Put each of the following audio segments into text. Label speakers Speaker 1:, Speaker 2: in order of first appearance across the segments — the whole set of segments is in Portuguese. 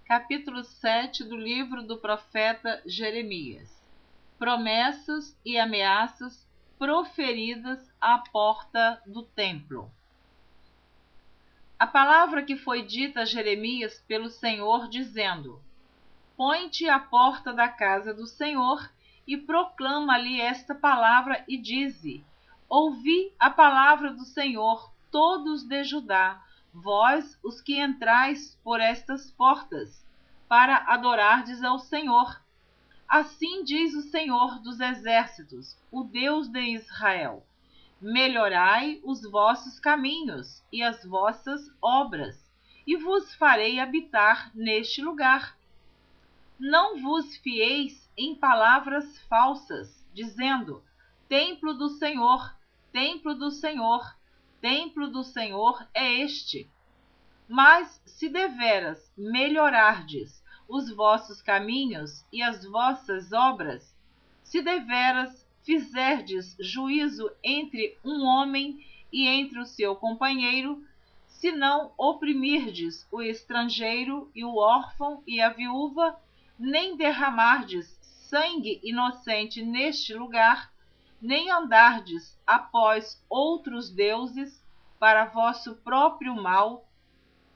Speaker 1: Capítulo 7 do livro do profeta Jeremias. Promessas e ameaças proferidas à porta do templo. A palavra que foi dita a Jeremias pelo Senhor, dizendo: Põe-te à porta da casa do Senhor e proclama ali esta palavra e dize: Ouvi a palavra do Senhor, todos de Judá, vós os que entrais por estas portas, para adorardes ao Senhor. Assim diz o Senhor dos exércitos, o Deus de Israel: Melhorai os vossos caminhos e as vossas obras, e vos farei habitar neste lugar. Não vos fieis em palavras falsas, dizendo: Templo do Senhor, templo do Senhor, templo do Senhor é este. Mas se deveras melhorardes os vossos caminhos e as vossas obras, se deveras fizerdes juízo entre um homem e entre o seu companheiro, se não oprimirdes o estrangeiro e o órfão e a viúva, nem derramardes sangue inocente neste lugar, nem andardes após outros deuses para vosso próprio mal,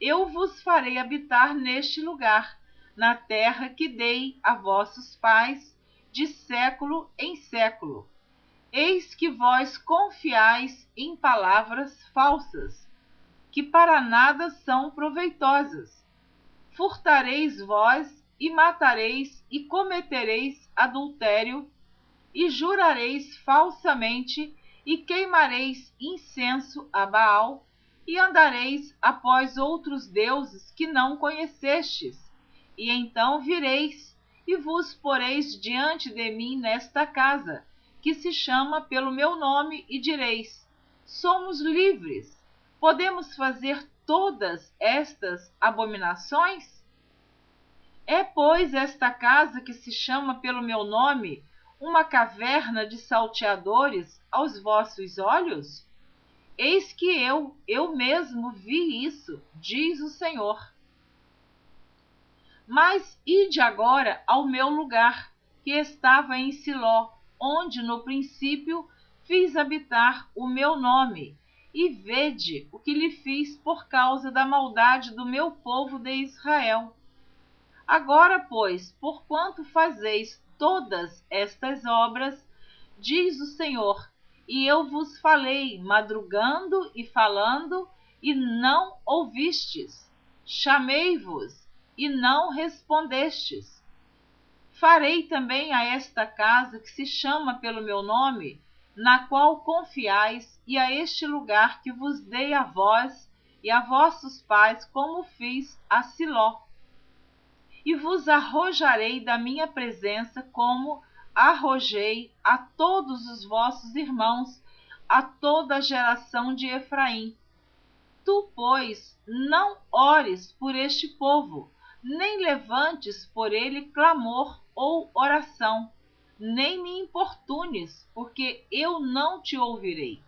Speaker 1: eu vos farei habitar neste lugar, na terra que dei a vossos pais, de século em século. Eis que vós confiais em palavras falsas, que para nada são proveitosas. Furtareis vós, e matareis, e cometereis adultério, e jurareis falsamente, e queimareis incenso a Baal, e andareis após outros deuses que não conhecestes. E então vireis, e vos poreis diante de mim nesta casa, que se chama pelo meu nome, e direis: Somos livres, podemos fazer todas estas abominações? É, pois, esta casa que se chama pelo meu nome uma caverna de salteadores aos vossos olhos? Eis que eu mesmo vi isso, diz o Senhor. Mas ide agora ao meu lugar, que estava em Siló, onde no princípio fiz habitar o meu nome, e vede o que lhe fiz por causa da maldade do meu povo de Israel. Agora, pois, porquanto fazeis todas estas obras, diz o Senhor, e eu vos falei madrugando e falando, e não ouvistes. Chamei-vos, e não respondestes. Farei também a esta casa que se chama pelo meu nome, na qual confiais, e a este lugar que vos dei a vós e a vossos pais, como fiz a Siló. E vos arrojarei da minha presença, como arrojei a todos os vossos irmãos, a toda a geração de Efraim. Tu, pois, não ores por este povo, nem levantes por ele clamor ou oração, nem me importunes, porque eu não te ouvirei.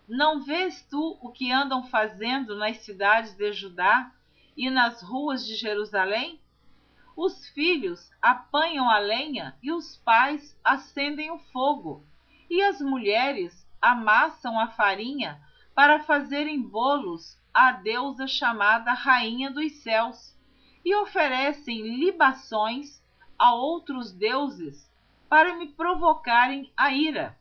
Speaker 1: Não vês tu o que andam fazendo nas cidades de Judá e nas ruas de Jerusalém? Os filhos apanham a lenha e os pais acendem o fogo, e as mulheres amassam a farinha para fazerem bolos à deusa chamada Rainha dos Céus, e oferecem libações a outros deuses para me provocarem a ira.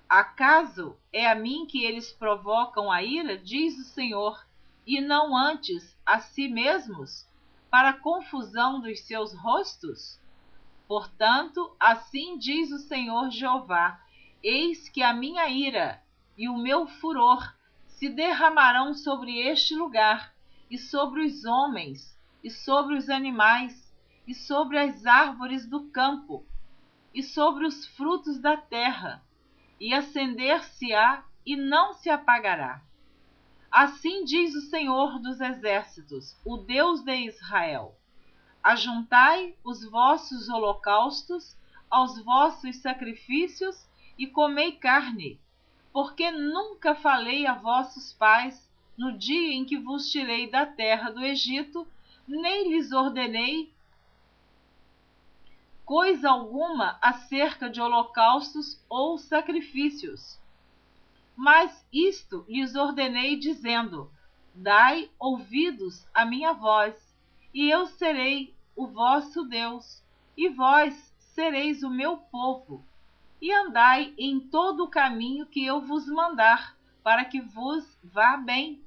Speaker 1: Acaso é a mim que eles provocam a ira, diz o Senhor, e não antes a si mesmos, para a confusão dos seus rostos? Portanto, assim diz o Senhor Jeová: Eis que a minha ira e o meu furor se derramarão sobre este lugar, e sobre os homens, e sobre os animais, e sobre as árvores do campo, e sobre os frutos da terra, e acender-se-á e não se apagará. Assim diz o Senhor dos exércitos, o Deus de Israel: Ajuntai os vossos holocaustos aos vossos sacrifícios e comei carne, porque nunca falei a vossos pais no dia em que vos tirei da terra do Egito, nem lhes ordenei coisa alguma acerca de holocaustos ou sacrifícios. Mas isto lhes ordenei, dizendo: dai ouvidos à minha voz, e eu serei o vosso Deus, e vós sereis o meu povo, e andai em todo o caminho que eu vos mandar, para que vos vá bem.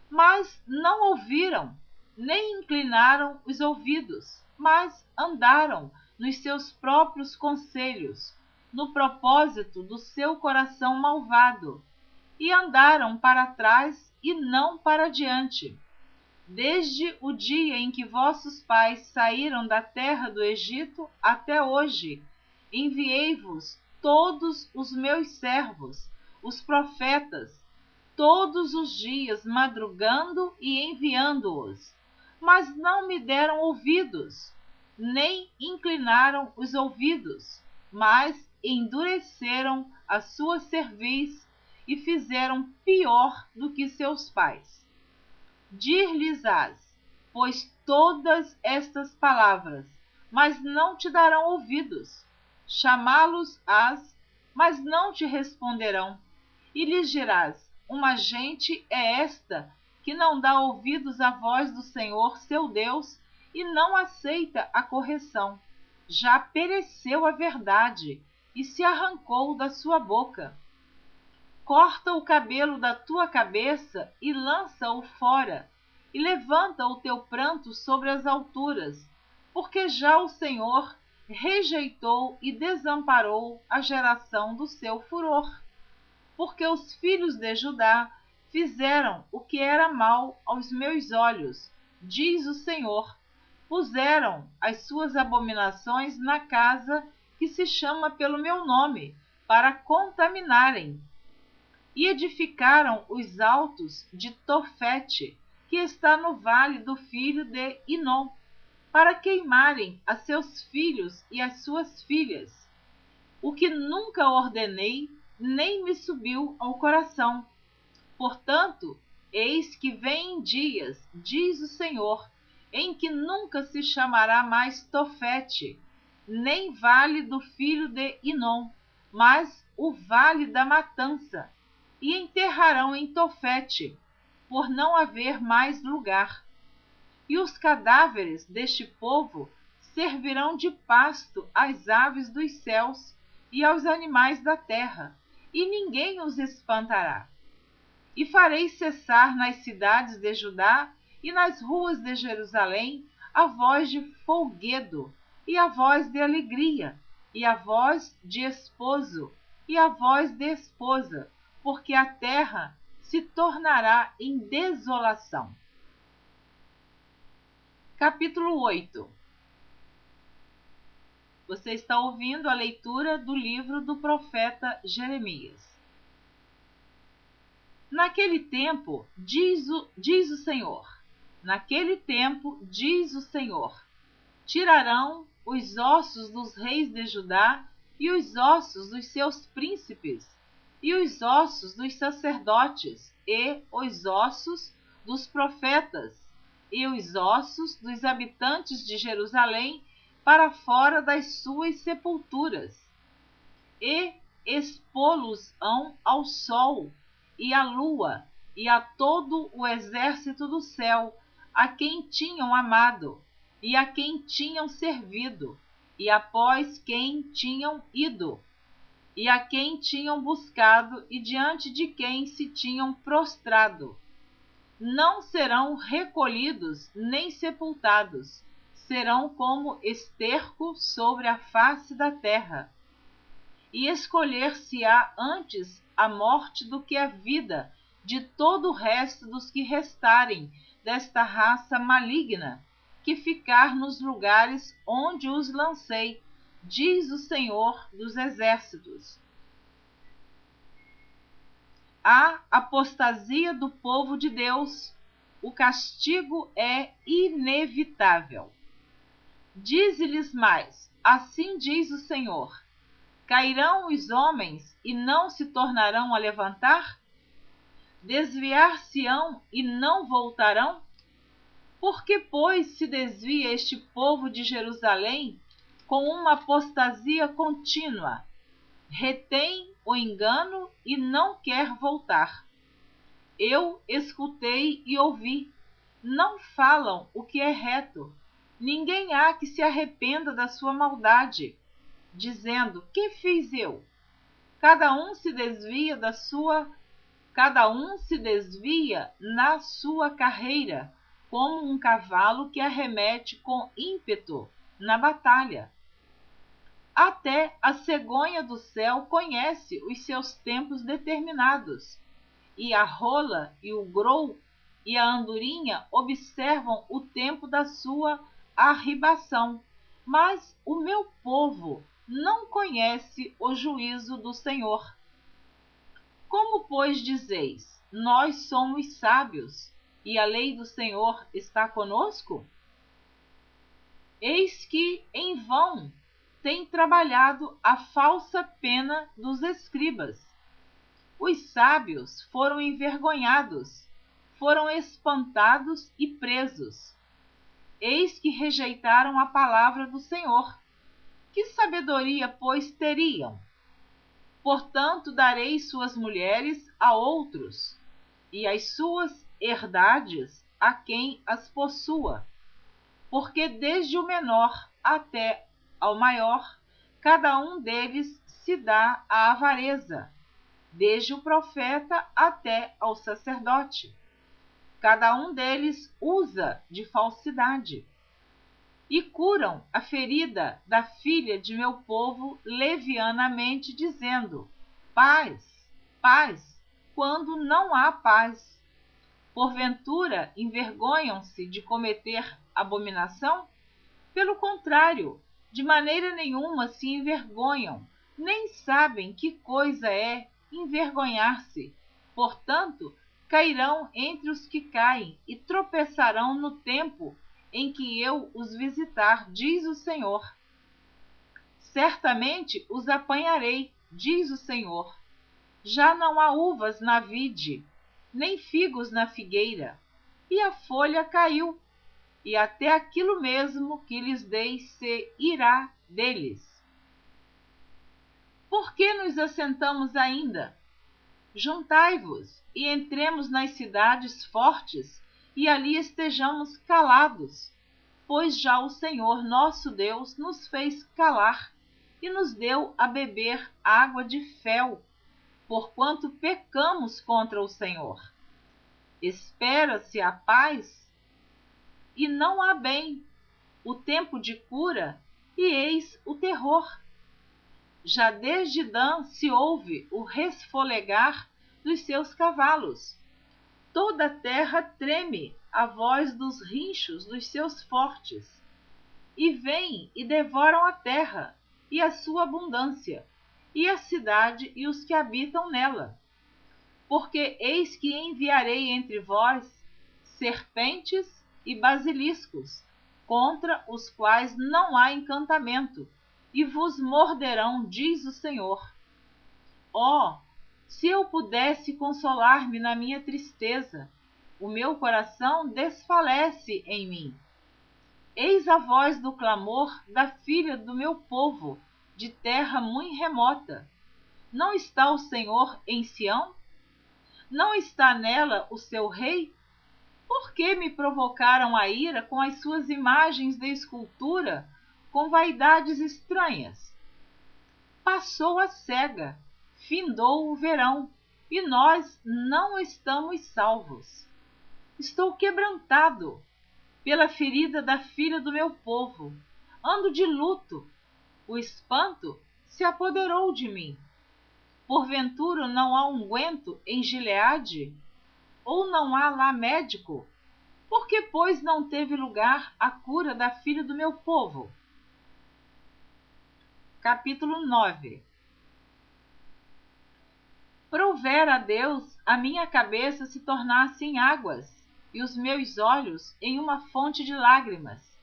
Speaker 1: Mas não ouviram, nem inclinaram os ouvidos, mas andaram nos seus próprios conselhos, no propósito do seu coração malvado, e andaram para trás e não para diante. Desde o dia em que vossos pais saíram da terra do Egito até hoje, enviei-vos todos os meus servos, os profetas, todos os dias madrugando e enviando-os, mas não me deram ouvidos, nem inclinaram os ouvidos, mas endureceram a sua cerviz e fizeram pior do que seus pais. Dir-lhes-ás, pois, todas estas palavras, mas não te darão ouvidos. Chamá-los-ás, mas não te responderão. E lhes dirás: uma gente é esta que não dá ouvidos à voz do Senhor seu Deus e não aceita a correção. Já pereceu a verdade e se arrancou da sua boca. Corta o cabelo da tua cabeça e lança-o fora, e levanta o teu pranto sobre as alturas, porque já o Senhor rejeitou e desamparou a geração do seu furor. Porque os filhos de Judá fizeram o que era mal aos meus olhos, diz o Senhor. Puseram as suas abominações na casa que se chama pelo meu nome, para contaminarem. E edificaram os altos de Tofete, que está no vale do filho de Inom, para queimarem a seus filhos e as suas filhas, o que nunca ordenei, nem me subiu ao coração. Portanto, eis que vêm dias, diz o Senhor, em que nunca se chamará mais Tofete, nem vale do filho de Inom, mas o vale da matança, e enterrarão em Tofete, por não haver mais lugar. E os cadáveres deste povo servirão de pasto às aves dos céus e aos animais da terra, e ninguém os espantará. E farei cessar nas cidades de Judá e nas ruas de Jerusalém a voz de folguedo, e a voz de alegria, e a voz de esposo, e a voz de esposa, porque a terra se tornará em desolação. Capítulo 8. Você está ouvindo a leitura do livro do profeta Jeremias. Naquele tempo, diz o Senhor, naquele tempo, diz o Senhor, tirarão os ossos dos reis de Judá e os ossos dos seus príncipes, e os ossos dos sacerdotes, e os ossos dos profetas, e os ossos dos habitantes de Jerusalém para fora das suas sepulturas, e expô-los-ão ao sol, e à lua, e a todo o exército do céu, a quem tinham amado, e a quem tinham servido, e após quem tinham ido, e a quem tinham buscado, e diante de quem se tinham prostrado. Não serão recolhidos nem sepultados, serão como esterco sobre a face da terra. E escolher-se-á antes a morte do que a vida de todo o resto dos que restarem desta raça maligna, que ficar nos lugares onde os lancei, diz o Senhor dos Exércitos. A apostasia do povo de Deus, o castigo é inevitável. Dize-lhes mais, assim diz o Senhor: cairão os homens e não se tornarão a levantar? Desviar-se-ão e não voltarão? Por que, pois, se desvia este povo de Jerusalém com uma apostasia contínua? Retém o engano e não quer voltar. Eu escutei e ouvi. Não falam o que é reto. Ninguém há que se arrependa da sua maldade, dizendo: que fiz eu? Cada um se desvia na sua carreira, como um cavalo que arremete com ímpeto na batalha. Até a cegonha do céu conhece os seus tempos determinados, e a rola e o grou e a andorinha observam o tempo da sua arribação. Mas o meu povo não conhece o juízo do Senhor. Como, pois, dizeis: nós somos sábios, e a lei do Senhor está conosco? Eis que, em vão, tem trabalhado a falsa pena dos escribas. Os sábios foram envergonhados, foram espantados e presos. Eis que rejeitaram a palavra do Senhor. Que sabedoria, pois, teriam? Portanto, darei suas mulheres a outros, e as suas herdades a quem as possua. Porque desde o menor até ao maior, cada um deles se dá à avareza, desde o profeta até ao sacerdote. Cada um deles usa de falsidade. E curam a ferida da filha de meu povo levianamente, dizendo: paz, paz, quando não há paz. Porventura envergonham-se de cometer abominação? Pelo contrário, de maneira nenhuma se envergonham, nem sabem que coisa é envergonhar-se. Portanto, cairão entre os que caem e tropeçarão no tempo em que eu os visitar, diz o Senhor. Certamente os apanharei, diz o Senhor. Já não há uvas na vide, nem figos na figueira, e a folha caiu, e até aquilo mesmo que lhes dei se irá deles. Por que nos assentamos ainda? Juntai-vos e entremos nas cidades fortes, e ali estejamos calados, pois já o Senhor nosso Deus nos fez calar e nos deu a beber água de fel, porquanto pecamos contra o Senhor. Espera-se a paz e não há bem, o tempo de cura, e eis o terror. Já desde Dan se ouve o resfolegar dos seus cavalos. Toda a terra treme à voz dos rinchos dos seus fortes. E vêm e devoram a terra e a sua abundância, e a cidade e os que habitam nela. Porque eis que enviarei entre vós serpentes e basiliscos, contra os quais não há encantamento, e vos morderão, diz o Senhor. Oh, se eu pudesse consolar-me na minha tristeza, o meu coração desfalece em mim. Eis a voz do clamor da filha do meu povo, de terra muito remota. Não está o Senhor em Sião? Não está nela o seu rei? Por que me provocaram a ira com as suas imagens de escultura, com vaidades estranhas? Passou a cega, findou o verão, e nós não estamos salvos. Estou quebrantado pela ferida da filha do meu povo. Ando de luto. O espanto se apoderou de mim. Porventura não há unguento em Gileade? Ou não há lá médico? Por que, pois, não teve lugar a cura da filha do meu povo? Capítulo 9. Provera a Deus a minha cabeça se tornasse em águas, e os meus olhos em uma fonte de lágrimas.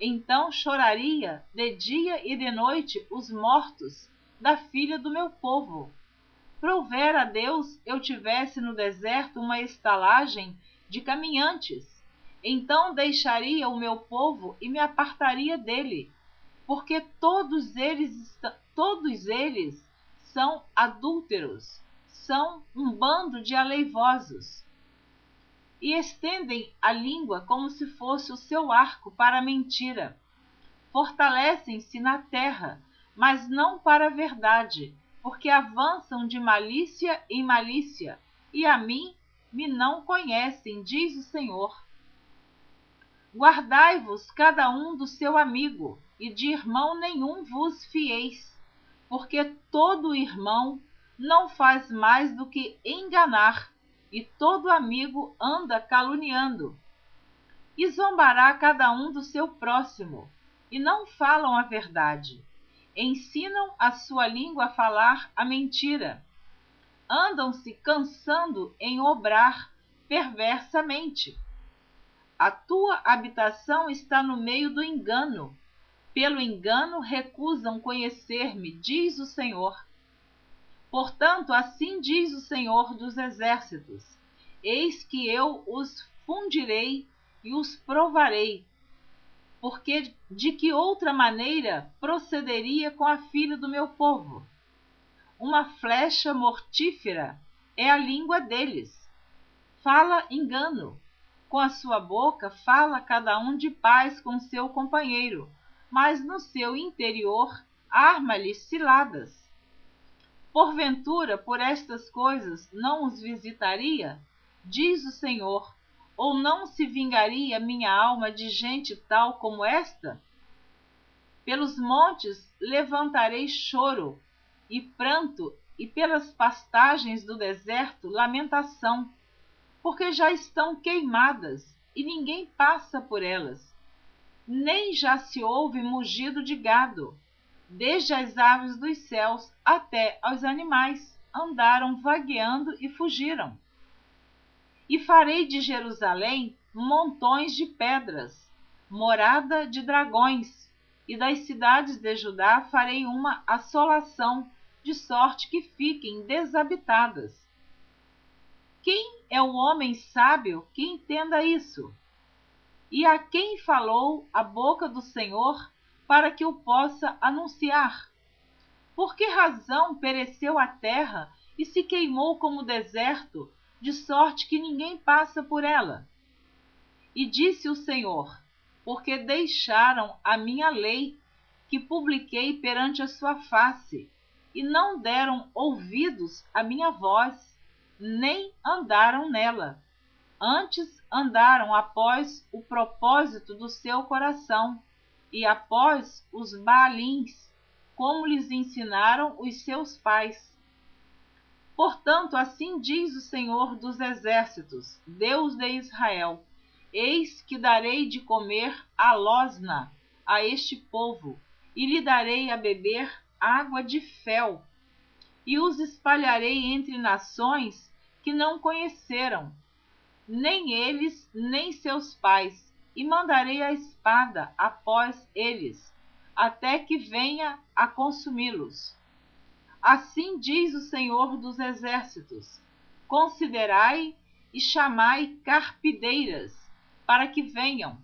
Speaker 1: Então choraria de dia e de noite os mortos da filha do meu povo. Provera a Deus eu tivesse no deserto uma estalagem de caminhantes, Então deixaria o meu povo e me apartaria dele, porque todos eles são adúlteros, são um bando de aleivosos, e estendem a língua como se fosse o seu arco para a mentira. Fortalecem-se na terra, mas não para a verdade, porque avançam de malícia em malícia, e a mim me não conhecem, diz o Senhor. Guardai-vos cada um do seu amigo, e de irmão nenhum vos fieis, porque todo irmão não faz mais do que enganar, e todo amigo anda caluniando. E zombará cada um do seu próximo, e não falam a verdade. Ensinam a sua língua a falar a mentira. Andam-se cansando em obrar perversamente. A tua habitação está no meio do engano. Pelo engano recusam conhecer-me, diz o Senhor. Portanto, assim diz o Senhor dos Exércitos: eis que eu os fundirei e os provarei, porque de que outra maneira procederia com a filha do meu povo? Uma flecha mortífera é a língua deles. Fala engano. Com a sua boca fala cada um de paz com seu companheiro, mas no seu interior arma-lhe ciladas. Porventura, por estas coisas não os visitaria? Diz o Senhor. Ou não se vingaria minha alma de gente tal como esta? Pelos montes levantarei choro e pranto, e pelas pastagens do deserto lamentação, porque já estão queimadas, e ninguém passa por elas. Nem já se ouve mugido de gado. Desde as aves dos céus até aos animais andaram vagueando e fugiram. E farei de Jerusalém montões de pedras, morada de dragões, e das cidades de Judá farei uma assolação, de sorte que fiquem desabitadas. Quem é o homem sábio que entenda isso? E a quem falou a boca do Senhor para que o possa anunciar? Por que razão pereceu a terra e se queimou como deserto, de sorte que ninguém passa por ela? E disse o Senhor: porque deixaram a minha lei, que publiquei perante a sua face, e não deram ouvidos à minha voz, nem andaram nela. Antes andaram após o propósito do seu coração, e após os Baalins, como lhes ensinaram os seus pais. Portanto, assim diz o Senhor dos Exércitos, Deus de Israel: eis que darei de comer a losna a este povo, e lhe darei a beber água de fel, e os espalharei entre nações que não conheceram, nem eles, nem seus pais, e mandarei a espada após eles, até que venha a consumi-los. Assim diz o Senhor dos Exércitos: considerai e chamai carpideiras, para que venham,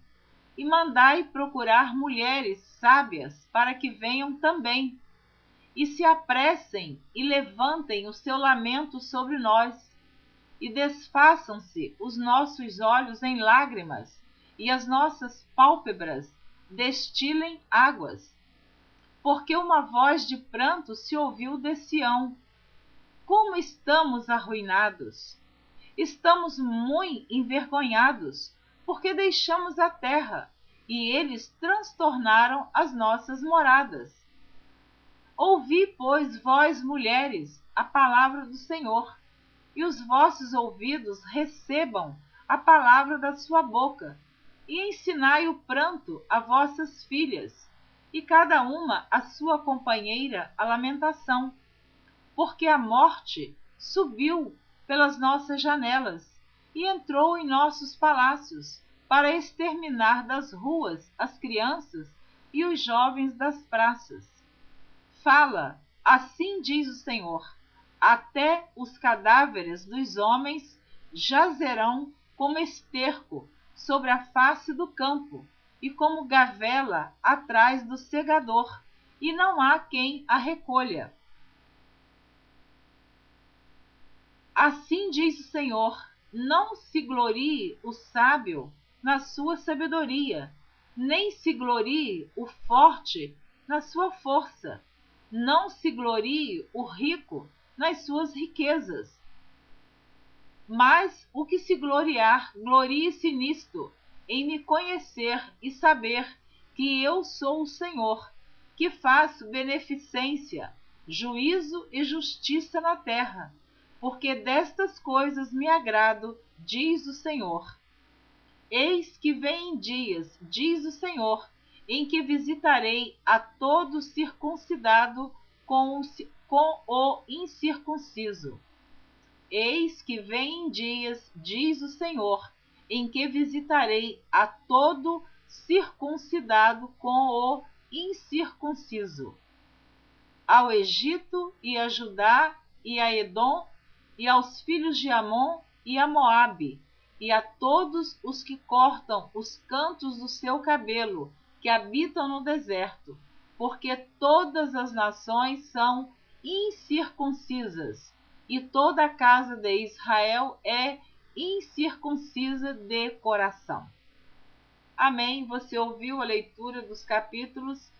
Speaker 1: e mandai procurar mulheres sábias, para que venham também, e se apressem e levantem o seu lamento sobre nós, e desfaçam-se os nossos olhos em lágrimas, e as nossas pálpebras destilem águas. Porque uma voz de pranto se ouviu de Sião: como estamos arruinados! Estamos muito envergonhados, porque deixamos a terra, e eles transtornaram as nossas moradas. Ouvi, pois, vós, mulheres, a palavra do Senhor, e os vossos ouvidos recebam a palavra da sua boca, e ensinai o pranto a vossas filhas, e cada uma a sua companheira a lamentação, porque a morte subiu pelas nossas janelas e entrou em nossos palácios, para exterminar das ruas as crianças e os jovens das praças. Fala, assim diz o Senhor: até os cadáveres dos homens jazerão como esterco sobre a face do campo, e como gavela atrás do segador, e não há quem a recolha. Assim diz o Senhor: não se glorie o sábio na sua sabedoria, nem se glorie o forte na sua força, não se glorie o rico nas suas riquezas. Mas o que se gloriar, glorie-se nisto, em me conhecer e saber que eu sou o Senhor, que faço beneficência, juízo e justiça na terra, porque destas coisas me agrado, diz o Senhor. Eis que vêm dias, diz o Senhor, em que visitarei a todo circuncidado com o incircunciso. Eis que vêm dias, diz o Senhor, em que visitarei a todo circuncidado com o incircunciso. Ao Egito e a Judá e a Edom, e aos filhos de Amon e a Moabe, e a todos os que cortam os cantos do seu cabelo, que habitam no deserto, porque todas as nações são incircuncisas, e toda a casa de Israel é incircuncisa de coração. Amém. Você ouviu a leitura dos capítulos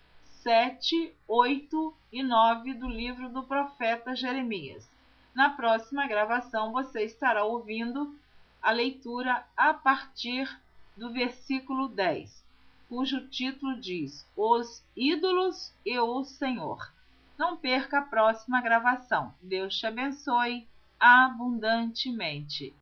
Speaker 1: 7, 8 e 9 do livro do profeta Jeremias. Na próxima gravação você estará ouvindo a leitura a partir do versículo 10, cujo título diz: Os ídolos e o Senhor. Não perca a próxima gravação. Deus te abençoe abundantemente.